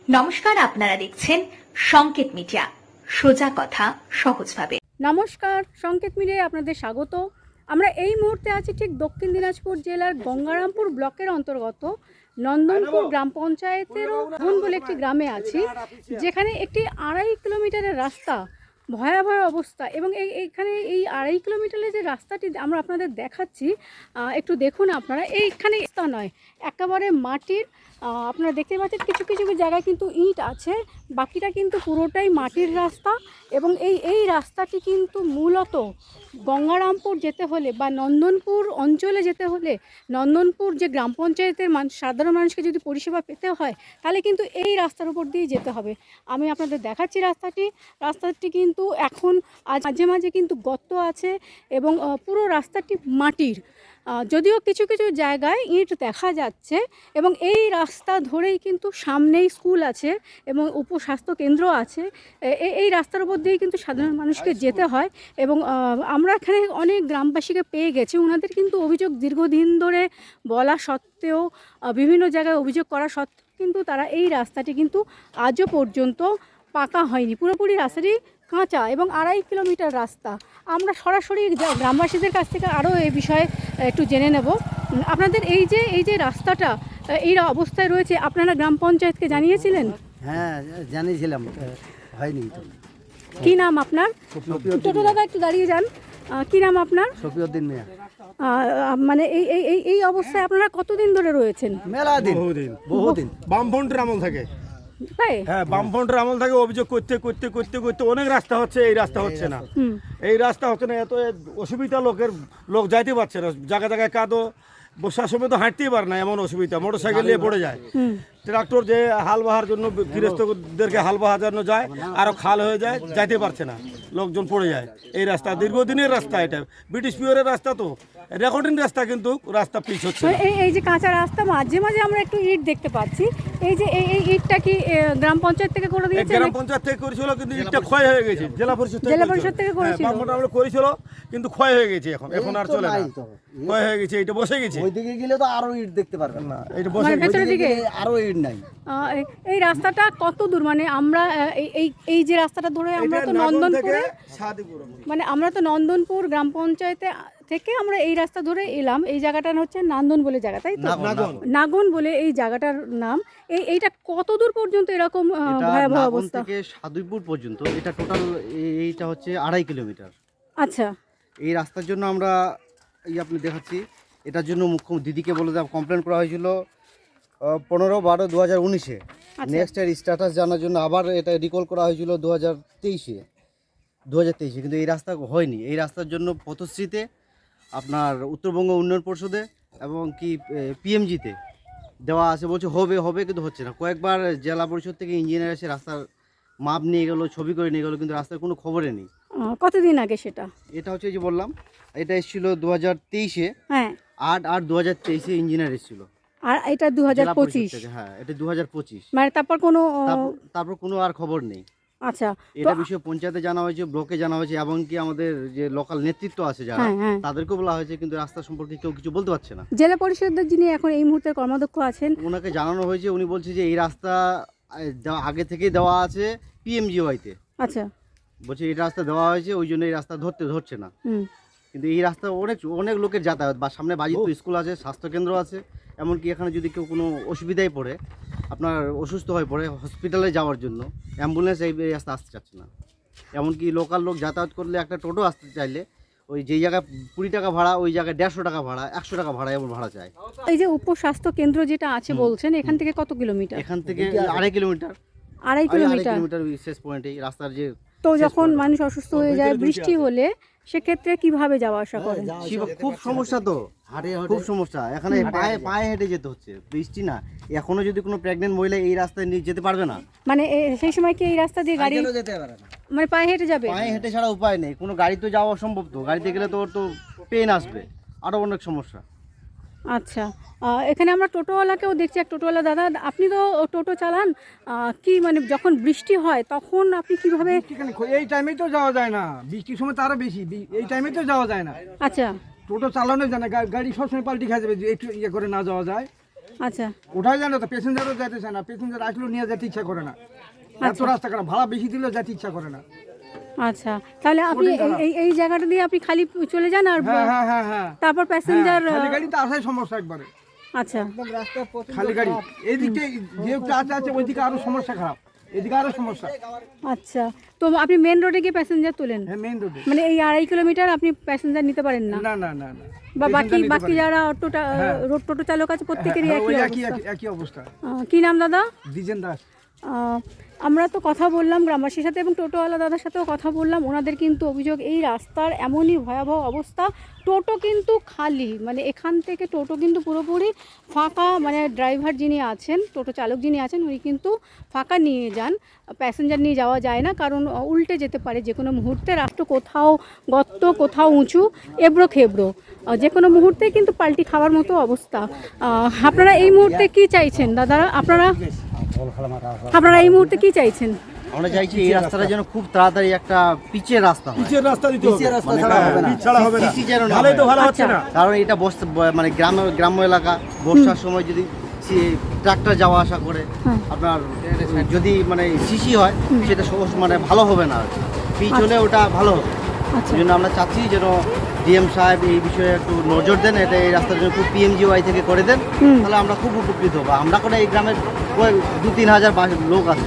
নমস্কার, আপনারা দেখছেন সংকেত মিডিয়া, সোজা কথা সহজভাবে। নমস্কার, সংকেত মিডিয়ায় আপনাদের স্বাগত। আমরা এই মুহূর্তে আছি ঠিক দক্ষিণ দিনাজপুর জেলার গঙ্গারামপুর ব্লকের অন্তর্গত নন্দনপুর গ্রাম পঞ্চায়েতেরও ধন বলে একটি গ্রামে আছি, যেখানে একটি 2.5 কিলোমিটারের রাস্তা ভয়াবহ অবস্থা। এবং এইখানে এই 2.5 কিলোমিটারের যে রাস্তাটি আমরা আপনাদের দেখাচ্ছি, একটু দেখুন আপনারা। এইখানে রাস্তা নয়, একেবারে মাটির। আপনারা দেখতে পাচ্ছেন কিছু কিছু জায়গায় কিন্তু ইট আছে, বাকিটা কিন্তু পুরোটাই মাটির রাস্তা। এবং এই রাস্তাটি কিন্তু মূলত গঙ্গারামপুর যেতে হলে বা নন্দনপুর অঞ্চলে যেতে হলে, নন্দনপুর যে গ্রাম পঞ্চায়েতের সাধারণ মানুষকে যদি পরিষেবা পেতে হয়, তাহলে কিন্তু এই রাস্তার উপর দিয়ে যেতে হবে। আমি আপনাদের দেখাচ্ছি রাস্তাটি কিন্তু এখন মাঝে মাঝে কিন্তু গর্ত আছে এবং পুরো রাস্তাটি মাটির, যদিও কিছু কিছু জায়গায় ইট দেখা যাচ্ছে। এবং এই রাস্তা ধরেই কিন্তু সামনেই স্কুল আছে এবং উপস্বাস্থ্য কেন্দ্র আছে। এই রাস্তার উপর দিয়েই কিন্তু সাধারণ মানুষকে যেতে হয়। এবং আমরা এখানে অনেক গ্রামবাসীকে পেয়ে গেছি, ওনাদের কিন্তু অভিযোগ দীর্ঘদিন ধরে বলা সত্ত্বেও, বিভিন্ন জায়গায় অভিযোগ করা সত্ত্বেও কিন্তু তারা এই রাস্তাটি কিন্তু আজও পর্যন্ত পাকা হয়নি। পুরোপুরি রাস্তাটি কাঁচা এবং 2.5 কিলোমিটার রাস্তা। আমরা সরাসরি গ্রামবাসীদের কাছ থেকে আরও এই বিষয়ে একটু জেনে নেব। আপনাদের এই যে রাস্তাটা এই অবস্থায় রয়েছে, আপনারা গ্রাম পঞ্চায়েতকে জানিয়েছিলেন? হ্যাঁ, জানিয়েছিলাম, হয়নি তো। কি নাম আপনার? ছোটো দাদা একটু দাঁড়িয়ে যান। কি নাম আপনার? শফিউদ্দিন মিয়া। মানে এই অবস্থায় আপনারা কতদিন ধরে রয়েছেন? মেলা দিন, বহুদিন। বামফ্রন্টের আমল থাকে, তাই? হ্যাঁ, বামফ্রন্টের আমল থাকে। অভিযোগ করতে করতে করতে করতে অনেক রাস্তা হচ্ছে, এই রাস্তা হচ্ছে না। এই রাস্তা হচ্ছে না, এত অসুবিধা, লোক যাইতে পারছে না। জায়গায় জায়গায় কাদো, বর্ষার সময় তো হাঁটতেই পারে না, এমন অসুবিধা। মোটরসাইকেল নিয়ে পড়ে যায়। ট্রাক্টর যে হাল বাহার জন্য গৃহস্থদেরকে হাল বাহার জন্য যায়, আরো খাল হয়ে যায়, যাইতে পারছে না, লোকজন পড়ে যায়। এই রাস্তা দীর্ঘদিনের রাস্তা, এটা ব্রিটিশ পিরিয়ডের রাস্তা, তো রেকর্ডিং রাস্তা, কিন্তু রাস্তা পিচ হচ্ছে না। এই যে কাঁচা রাস্তা, মাঝে মাঝে আমরা একটু ইট দেখতে পাচ্ছি। এই যে এই ইটটা কি গ্রাম পঞ্চায়েত থেকে করে দিয়েছে? গ্রাম পঞ্চায়েত থেকে করেছিল, কিন্তু ইটটা ক্ষয় হয়ে গেছে। জেলা পরিষদ থেকে করেছিল, আমরা করেছিল, কিন্তু ক্ষয় হয়ে গেছে। এখন আর চলে না, ক্ষয় হয়ে গেছে। এটা বসে গেছে। ওইদিকে গেলে তো আরো ইট দেখতে পারবেন না, এটা বসে ভেতরের দিকে আরো ইট নাই। এই রাস্তাটা কত দূর? মানে আমরা এই যে রাস্তাটা ধরে আমরা তো নন্দনপুরে, মানে আমরা তো নন্দনপুর গ্রাম পঞ্চায়েতে থেকে আমরা এই রাস্তা ধরে এলাম। এই জায়গাটা হচ্ছে নান্দন বলে জায়গা, তাই তো? নাগন বলে এই জায়গাটার নাম। এইটা কত দূর পর্যন্ত এরকম ভয়াবহ অবস্থা? থেকে সাদুইপুর পর্যন্ত এটা টোটাল, এইটা হচ্ছে 2.5 কিলোমিটার। আচ্ছা, এই রাস্তার জন্য আমরা আপনি দেখাচ্ছি, এটার জন্য দিদিকে বলে কমপ্লেন করা হয়েছিল 15/12/2019-এ। নেক্সট এর স্ট্যাটাস জানার জন্য আবার এটা রিকল করা হয়েছিল 2023-এ, কিন্তু এই রাস্তা হয়নি। এই রাস্তার জন্য পথশ্রীতে, আপনার উত্তরবঙ্গ উন্নয়ন পরিষদে এবং কি পিএমজিতে দেওয়া আছে, বলছে হবে হবে, কিন্তু হচ্ছে না। কয়েকবার জেলা পরিষদ থেকে ইঞ্জিনিয়ার এসে রাস্তার মাপ নিয়ে গেলো, ছবি করে নিয়ে গেলো, কিন্তু রাস্তার কোনো খবরে নেই। কতদিন আগে সেটা? এটা হচ্ছে যে বললাম, এটা এসেছিল 2023-এ। হ্যাঁ, 8/8/2023-এ ইঞ্জিনিয়ার এসেছিল। আর এটা 2025? হ্যাঁ, এটা 2025। মানে তারপর কোনো আর খবর নেই। আচ্ছা, এটা বিষয়ে পঞ্চায়েতে জানা হয়েছে, ব্লকে জানা হয়েছে, এমনকি আমাদের যে লোকাল নেতৃত্ব আছে যারা, তাদেরকেও বলা হয়েছে, কিন্তু রাস্তা সম্পর্কে কেউ কিছু বলতে পারছে না। জেলা পরিষদের যিনি এখন এই মুহূর্তে কর্মাধ্যক্ষ আছেন, ওনাকে জানানো হয়েছে, উনি বলছে যে এই রাস্তা আগে থেকেই দেওয়া আছে পিএমজিওয়াইতে। আচ্ছা, বলছে এই রাস্তা দেওয়া হয়েছে, ওই জন্য এই রাস্তা ধরছে না। কিন্তু এই রাস্তা অনেক লোকের যাতায়াত, বা সামনে বাজিতপুর স্কুল আছে, স্বাস্থ্যকেন্দ্র আছে, এমনকি এখানে যদি কেউ কোনো অসুবিধায় পড়ে, আপনার অসুস্থ হয়ে পড়ে, হসপিটালে যাওয়ার জন্য অ্যাম্বুলেন্স এই রাস্তা আসতে চাচ্ছে না। এমনকি লোকাল লোক যাতায়াত করলে, একটা টোটো আসতে চাইলে, ওই যেই জায়গায় 20 টাকা ভাড়া, ওই জায়গায় 150 টাকা ভাড়া, 100 টাকা ভাড়া, এমন ভাড়া চায়। এই যে উপস্বাস্থ্য কেন্দ্র যেটা আছে বলছেন, এখান থেকে কত কিলোমিটার? এখান থেকে 2.5 কিলোমিটার। 2.5 কিলোমিটার শেষ পয়েন্টে রাস্তার যে। তো যখন মানুষ অসুস্থ হয়ে যায় বৃষ্টি হলে, সেক্ষেত্রে কিভাবে যাওয়া আসা করেন? খুব সমস্যা, তো খুব সমস্যা। এখানে পায়ে হেঁটে যেতে হচ্ছে, বৃষ্টি না। এখনো যদি কোনো প্রেগনেন্ট মহিলা এই রাস্তায় নিয়ে যেতে পারবে না, মানে সেই সময় কি এই রাস্তা দিয়ে গাড়ি যেতে পারে না, মানে পায়ে হেঁটে যাবে? পায়ে হেঁটে ছাড়া উপায় নেই। কোনো গাড়ি তো যাওয়া অসম্ভব, তো গাড়িতে গেলে তো ওর তো পেন আসবে, আরও অনেক সমস্যা। আচ্ছা, এখানে আমরা টোটোওয়ালাকেও দেখছি। এক টোটোওয়ালা দাদা, আপনি তো টোটো চালান, কি মানে যখন বৃষ্টি হয় তখন আপনি কিভাবে? এই টাইমে তো যাওয়া যায় না, বৃষ্টির সময় তো আরো বেশি, এই টাইমে তো যাওয়া যায় না। আচ্ছা, টোটো চালানো যায় না, গাড়ি সবসময় পাল্টি খাওয়া যাবে, একটু ইয়ে করে না যাওয়া যায়। আচ্ছা ওঠাই যায় না তো, প্যাসেঞ্জারও যেতে চায় না, প্যাসেঞ্জার আসলেও নিয়ে যেতে ইচ্ছা করে না, এত রাস্তা খারাপ, ভাড়া বেশি দিলেও যেতে ইচ্ছা করে না। আচ্ছা, তাহলে আপনি এই জায়গাটা দিয়ে আপনি খালি চলে যান আর হ্যাঁ তারপর প্যাসেঞ্জার খালি গাড়িতে আসাই সমস্যা একবারে, আচ্ছা খালি গাড়ি এই দিকটা যে আছে ওইদিকে আরো সমস্যা খারাপ, এদিকে আরো সমস্যা। আচ্ছা, তো আপনি মেন রোডে গিয়ে প্যাসেঞ্জার তোলেন? হ্যাঁ মেইন রোডে, মানে এই 2.5 কিলোমিটার আপনি প্যাসেঞ্জার নিতে পারেন না? না না না না, বা বাকি যারা রোড টোটো চালক আছে প্রত্যেকেরই একই অবস্থা। কি নাম দাদা? দ্বিজেন দাস। আমরা তো কথা বললাম গ্রামবাসীর সাথে এবং টোটোওয়ালা দাদার সাথেও কথা বললাম। ওনাদের কিন্তু অভিযোগ এই রাস্তার এমনই ভয়াবহ অবস্থা, টোটো কিন্তু খালি, মানে এখান থেকে টোটো কিন্তু পুরোপুরি ফাঁকা, মানে ড্রাইভার যিনি আছেন, টোটো চালক যিনি আছেন উনি কিন্তু ফাঁকা নিয়ে যান, প্যাসেঞ্জার নিয়ে যাওয়া যায় না, কারণ উল্টে যেতে পারে যে কোনো মুহূর্তে, রাস্তা কোথাও গর্ত কোথাও উঁচু, এবড়ো খেবড়ো, যে কোনো মুহূর্তে কিন্তু পাল্টি খাওয়ার মতো অবস্থা। আপনারা এই মুহূর্তে কি চাইছেন দাদারা? আপনারা এই মুহূর্তে কি চাইছেন? আমরা চাইছি এই রাস্তাটা যেন খুব তাড়াতাড়ি একটা পিচের রাস্তা হয়, পিচের রাস্তা দিতে হবে, পিচের রাস্তা ছাড়া হবে না, পিচ ছাড়া হবে না, সিসি যেন না ভালোই তো হয়। ভালো হচ্ছে না, কারণ এটা মানে গ্রাম্য এলাকা, বর্ষার সময় যদি ট্রাক্টর যাওয়া আসা করে আপনার যদি মানে সিসি হয় সেটা মানে ভালো হবে না, পিচ হলে ওটা ভালো হবে। এই জন্য আমরা চাচ্ছি যেন ডিএম সাহেব এই বিষয়ে একটু নজর দেন, এটা এই রাস্তার জন্য খুব পিএমজিওয়াই থেকে করে দেন, তাহলে আমরা খুব উপকৃত হবো। আমরা করে এই গ্রামের 2-3 হাজার লোক আছে,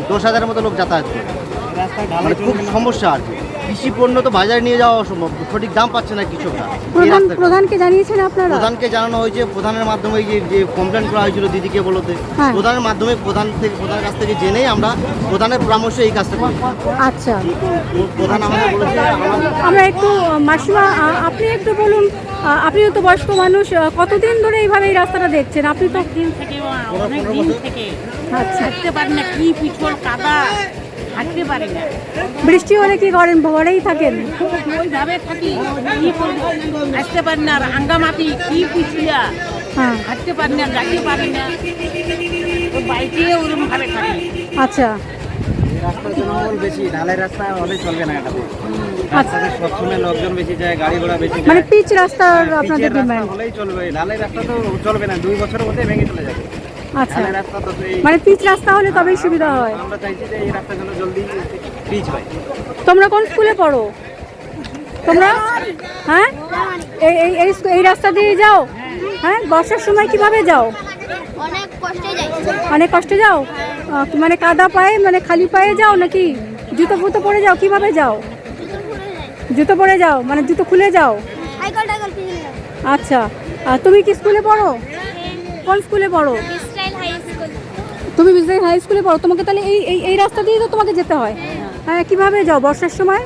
10,000-এর মতো লোক যাতায়াত করে, মানে খুব সমস্যা আর কি। কৃষি পণ্য তো বাজারে নিয়ে যাওয়া অসম্ভব, সঠিক দাম পাচ্ছে না কৃষকরা। প্রধানকে জানিয়েছেন আপনারা? প্রধানকে জানানো হয়েছে, প্রধানের মাধ্যমে যে কমপ্লেন করা হয়েছিল দিদিকে বলতে, প্রধানের মাধ্যমে প্রধানের কাছ থেকে জেনেই আমরা প্রধানের পরামর্শে এই কাজটা করি। আচ্ছা, প্রধান আমাদের বলেছে আমরা একটু মাসিমা আপনি একটু বলুন, আপনিও তো বয়স্ক মানুষ, কতদিন ধরে এইভাবে এই রাস্তাটা দেখছেন? আপনি তো অনেক দিন থেকে হাঁটতে পারি না, কি পিছল কাদা, হাঁটতে পারি না। বৃষ্টি হলে কি করেন? ঘরেই থাকেন? ওইভাবে থাকি, কি করবো, আসতে পারি না, রাঙ্গামাটি কি পিছলিয়া, হাঁটতে পারি না, যাইতে পারি না, তো বাইকে ওরকম ভাবে থাকি। আচ্ছা, রাস্তার জনবল বেশি, ঢালাই রাস্তা হলে চলবে না, এটাতে রাস্তাতে সবসময় লোকজন বেশি যায়, গাড়ি ঘোড়া বেশি যায়, মানে পিচ রাস্তার আপনাদের ডিমান্ড? হলেই চলবে, ঢালাই রাস্তা তো চলবে না, 2 বছরের মধ্যে ভেঙে চলে যাবে। আচ্ছা, ঢালাই রাস্তা তো মানে পিচ রাস্তা হলে তবেই সুবিধা হয়। আমরা চাইছি যে এই রাস্তা যেন জলদি পিচ হয়। তোমরা কোন স্কুলে পড়ো? তোমরা হ্যাঁ এই রাস্তা দিয়ে যাও? হ্যাঁ, বর্ষার সময় কিভাবে যাও? অনেক কষ্টে যাও, মানে কাদা পায়ে, মানে খালি পায়ে যাও নাকি জুতো ফুতো পরে যাও? কিভাবে যাও? জুতো পরে যাও, মানে জুতো খুলে যাও? আচ্ছা, তুমি কি স্কুলে পড়ো? কোন স্কুলে পড়ো? তুমি বিজলাই হাই স্কুলে পড়ো। তোমাকে তাহলে এই রাস্তা দিয়ে তো তোমাকে যেতে হয়। হ্যাঁ, কিভাবে যাও বর্ষার সময়?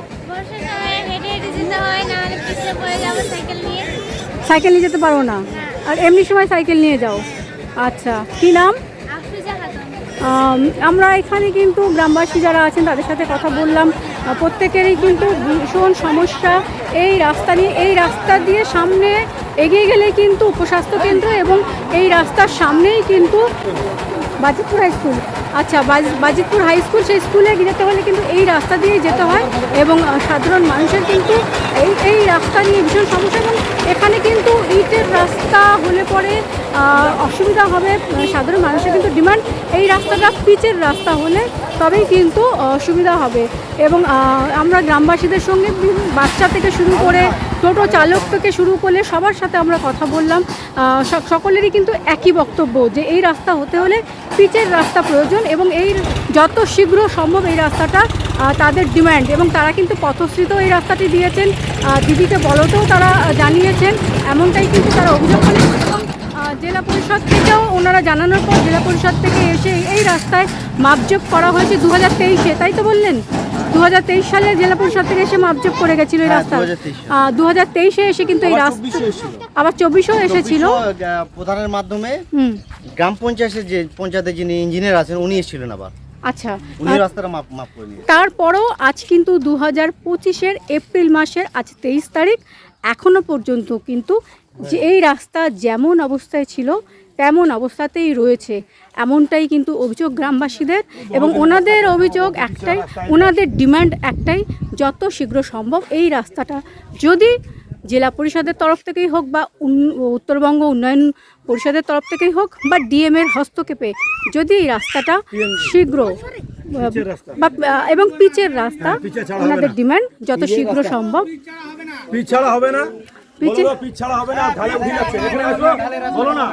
সাইকেল নিয়ে যেতে পারো না, আর এমনি সময় সাইকেল নিয়ে যাও। আচ্ছা, কি নাম? আমরা এখানে কিন্তু গ্রামবাসী যারা আছেন তাদের সাথে কথা বললাম, প্রত্যেকেরই কিন্তু ভীষণ সমস্যা এই রাস্তা নিয়ে। এই রাস্তা দিয়ে সামনে এগিয়ে গেলে কিন্তু উপস্বাস্থ্য কেন্দ্র এবং এই রাস্তার সামনেই কিন্তু বাজিতপুর হাই স্কুল। আচ্ছা, বাজিতপুর হাই স্কুল, সেই স্কুলে যেতে হলে কিন্তু এই রাস্তা দিয়েই যেতে হয় এবং সাধারণ মানুষের কিন্তু এই রাস্তা নিয়ে ভীষণ সমস্যা। এবং এখানে কিন্তু ইটের রাস্তা হলে পরে অসুবিধা হবে, সাধারণ মানুষের কিন্তু ডিমান্ড এই রাস্তাটা পিচের রাস্তা হলে তবেই কিন্তু সুবিধা হবে। এবং আমরা গ্রামবাসীদের সঙ্গে বাচ্চা থেকে শুরু করে টোটো চালক থেকে শুরু করলে সবার সাথে আমরা কথা বললাম, সকলেরই কিন্তু একই বক্তব্য যে এই রাস্তা হতে হলে পিচের রাস্তা প্রয়োজন এবং এই যত শীঘ্র সম্ভব এই রাস্তাটা তাদের ডিমান্ড। এবং তারা কিন্তু পথশ্রীতেও এই রাস্তাটি দিয়েছেন, দিদিকে বলতেও তারা জানিয়েছেন, এমনটাই কিন্তু তারা অভিযোগ করেন। জেলা পরিষদ থেকেও ওনারা জানানোর পর জেলা পরিষদ থেকে এসে এই রাস্তায় মাপজোক করা হয়েছে 2023-এ, তাই তো বললেন? 2023 সালে জেলা পরিষদ থেকে এসে মাপজোক করে গেছিল এই রাস্তা। 2023-এ এসে কিন্তু এই রাস্তা আবার 24-এও এসেছিল প্রধানের মাধ্যমে। গ্রাম পঞ্চায়েতের যিনি ইঞ্জিনিয়ার আছেন উনি এসেছিলেন আবার। আচ্ছা, উনি রাস্তাটা মাপ করে নিয়েছেন। তারপরও আজ কিন্তু 2025-এর এপ্রিল মাসের আজ 23 তারিখ, এখনো পর্যন্ত কিন্তু যে এই রাস্তা যেমন অবস্থায় ছিল তেমন অবস্থাতেই রয়েছে, এমনটাই কিন্তু অভিযোগ গ্রামবাসীদের। এবং ওনাদের অভিযোগ একটাই, ওনাদের ডিমান্ড একটাই, যত শীঘ্র সম্ভব এই রাস্তাটা যদি জেলা পরিষদের তরফ থেকেই হোক বা উত্তরবঙ্গ উন্নয়ন পরিষদের তরফ থেকেই হোক বা ডিএম এর হস্তক্ষেপে যদি এই রাস্তাটা শীঘ্র পিচের রাস্তা। এবং পিচের রাস্তা পিচে ছাড়া হবে ওনাদের না। ডিমান্ড যত শীঘ্র সম্ভব। পিচ ছাড়া হবে না, পিচে- বলো তো, পিচ ছাড়া হবে না, ঢালে উঠে যাচ্ছে, এখানে আসো, বলো না,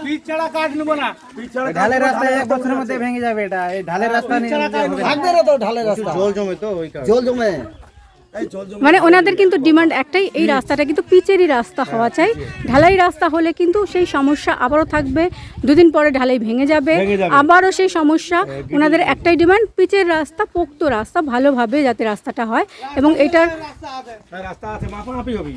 পিচ ছাড়া কাজ নেবো না, পিচ ছাড়া কাজ ঢালের নেবো রাস্তা না, এক বছরের মধ্যে ভেঙে যাবে। এটা এই ঢালের রাস্তা নিয়ে থাকবে না তো ঢালের রাস্তা, জল জমে তো ওই কারণে। জল জমে। এই জল জমে মানে ওনাদের কিন্তু ডিমান্ড একটাই, এই রাস্তাটা কিন্তু পিচেরই রাস্তা হওয়া চাই। ঢালাই রাস্তা হলে কিন্তু সেই সমস্যা আবারও থাকবে, দুদিন পরে ঢালাই ভেঙে যাবে, আবারও সেই সমস্যা। ওনাদের একটাই ডিমান্ড, পিচের রাস্তা, পোক্ত রাস্তা, ভালোভাবে যাতে রাস্তাটা হয়। এবং এটার রাস্তা আছে, মাপামাপি হবে,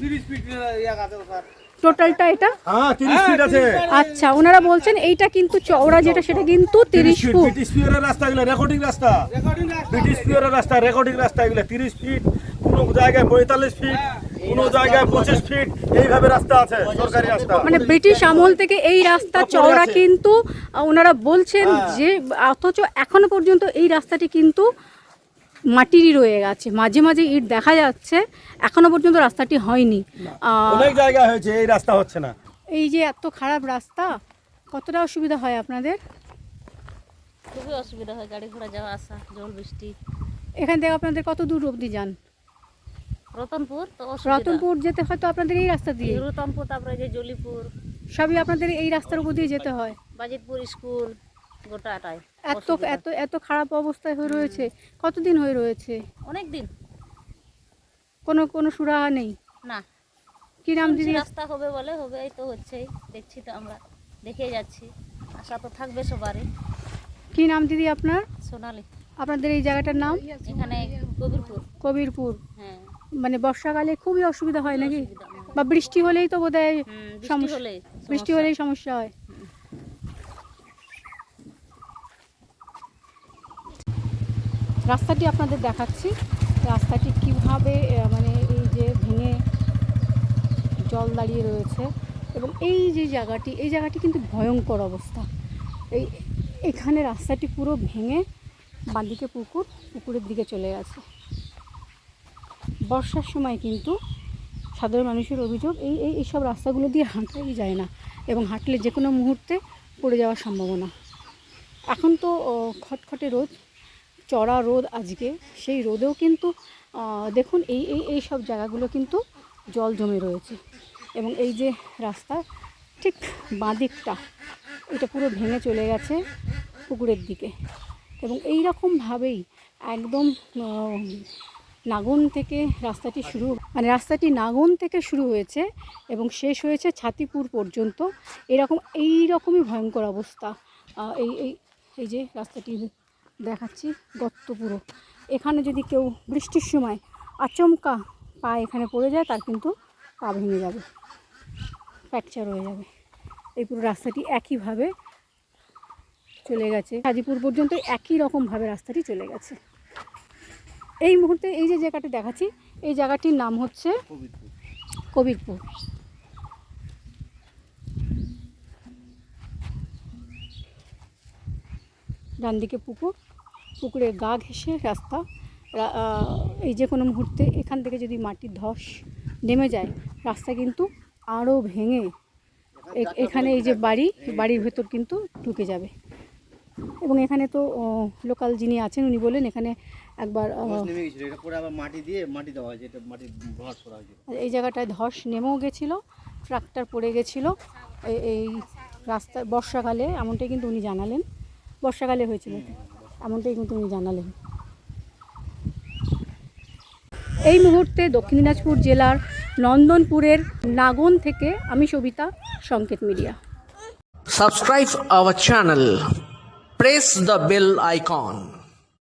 টোটালটা এটা, হ্যাঁ 30 ফিট আছে। আচ্ছা ওনারা বলছেন এইটা কিন্তু চওড়া যেটা সেটা কিন্তু 30 ফুট। ব্রিটিশ পিওরের রাস্তা, এগুলো রেকর্ডিং রাস্তা, ব্রিটিশ পিওরের রাস্তা, রেকর্ডিং রাস্তা, এগুলো 30 ফিট, কোনো জায়গায় 45 ফিট, কোনো জায়গায় 25 ফিট, এইভাবে রাস্তা আছে, সরকারি রাস্তা। মানে ব্রিটিশ আমল থেকে এই রাস্তা চওড়া কিন্তু ওনারা বলছেন যে, অথচ এখনো পর্যন্ত এই রাস্তাটি কিন্তু মাটিরই রয়ে গেছে, মাঝে মাঝে ইট দেখা যাচ্ছে, এখনো পর্যন্ত রাস্তাটি হয়নি। অনেক জায়গায় হয়েছে, এই রাস্তা হচ্ছে না। এই যে এত খারাপ রাস্তা, কতটা অসুবিধা হয় আপনাদের? খুবই অসুবিধা হয় গাড়ি ঘোড়া যাওয়া আসা, জল বৃষ্টি। এখান থেকে আপনাদের কত দূর অবধি যান? রতনপুর তো অসুবিধা, রতনপুর যেতে হয় তো আপনাদের এই রাস্তা দিয়ে, রতনপুর, তারপরে যে জলিপুর, সবই আপনাদের এই রাস্তার উপর দিয়ে যেতে হয়। বাজিতপুর স্কুল, গোটাটাই এত এত এত খারাপ অবস্থায় হয়ে রয়েছে, কতদিন হয়ে রয়েছে? অনেক দিন কোনো সুরাহা নেই। না। কি নাম দিদি? রাস্তা হবে বলে হবে, এই তো হচ্ছেই, দেখছি তো আমরা, দেখে যাচ্ছি, আশা তো থাকবে সবারই। কি নাম দিদি আপনার? সোনালি। আপনাদের এই জায়গাটার নাম? এখানে কবিরপুর। কবিরপুর। হ্যাঁ, মানে বর্ষাকালে খুবই অসুবিধা হয় নাকি? অসুবিধা হয়। বা বৃষ্টি হলেই তো বোধহয় বৃষ্টি সমস্যা, হলেই বৃষ্টি হলেই সমস্যা হয়। রাস্তাটি আপনাদের দেখাচ্ছি, রাস্তাটি কিভাবে মানে এই যে ভেঙে জল দাঁড়িয়ে রয়েছে। এবং এই যে জায়গাটি, এই জায়গাটি কিন্তু ভয়ঙ্কর অবস্থা। এখানে রাস্তাটি পুরো ভেঙে বাঁদিকে পুকুরের দিকে চলে গেছে। বর্ষার সময় কিন্তু সাধারণ মানুষের অভিযোগ এইসব রাস্তাগুলো দিয়ে হাঁটাই যায় না, এবং হাঁটলে যে কোনো মুহূর্তে পড়ে যাওয়ার সম্ভাবনা। এখন তো খটখটে রোদ, চড়া রোদ আজকে, সেই রোদেও কিন্তু দেখুন এই সব জায়গাগুলো কিন্তু জল জমে রয়েছে। এবং এই যে রাস্তা ঠিক বাঁ দিকটা, এটা পুরো ভেঙে চলে গেছে পুকুরের দিকে। এবং এই রকমভাবেই একদম নাগন থেকে রাস্তাটি শুরু, মানে রাস্তাটি নাগন থেকে শুরু হয়েছে এবং শেষ হয়েছে ছাতিপুর পর্যন্ত। এই রকমই ভয়ঙ্কর অবস্থা। এই যে রাস্তাটি দেখাচ্ছি, গর্ত পুরো। এখানে যদি কেউ বৃষ্টির সময় আচমকা পা এখানে পড়ে যায়, তার কিন্তু পা ভেঙে যাবে, ফ্র্যাকচার হয়ে যাবে। এই পুরো রাস্তাটি একইভাবে চলে গেছে, হাজিপুর পর্যন্ত একই রকমভাবে রাস্তাটি চলে গেছে। এই মুহূর্তে এই যে জায়গাটি দেখাচ্ছি, এই জায়গাটির নাম হচ্ছে কবিরপুর। ডান দিকে পুকুরের গা ঘেঁষে রাস্তা। এই যে কোনো মুহূর্তে এখান থেকে যদি মাটির ধস নেমে যায়, রাস্তা কিন্তু আরও ভেঙে এখানে এই যে বাড়ির ভেতর কিন্তু ঢুকে যাবে। এবং এখানে তো লোকাল যিনি আছেন উনি বলেন এখানে একবার এই জায়গাটায় ধস নেমেও গেছিলো, ট্রাক্টর পড়ে গেছিলো এই রাস্তা বর্ষাকালে, এমনটাই কিন্তু উনি জানালেন। বর্ষাকালে হয়েছিল এমনটাই কিন্তু উনি জানালেন। এই মুহূর্তে দক্ষিণ দিনাজপুর জেলার নন্দনপুরের নাগন থেকে আমি সবিতা, সংকেত media. Subscribe our channel. Press the bell icon.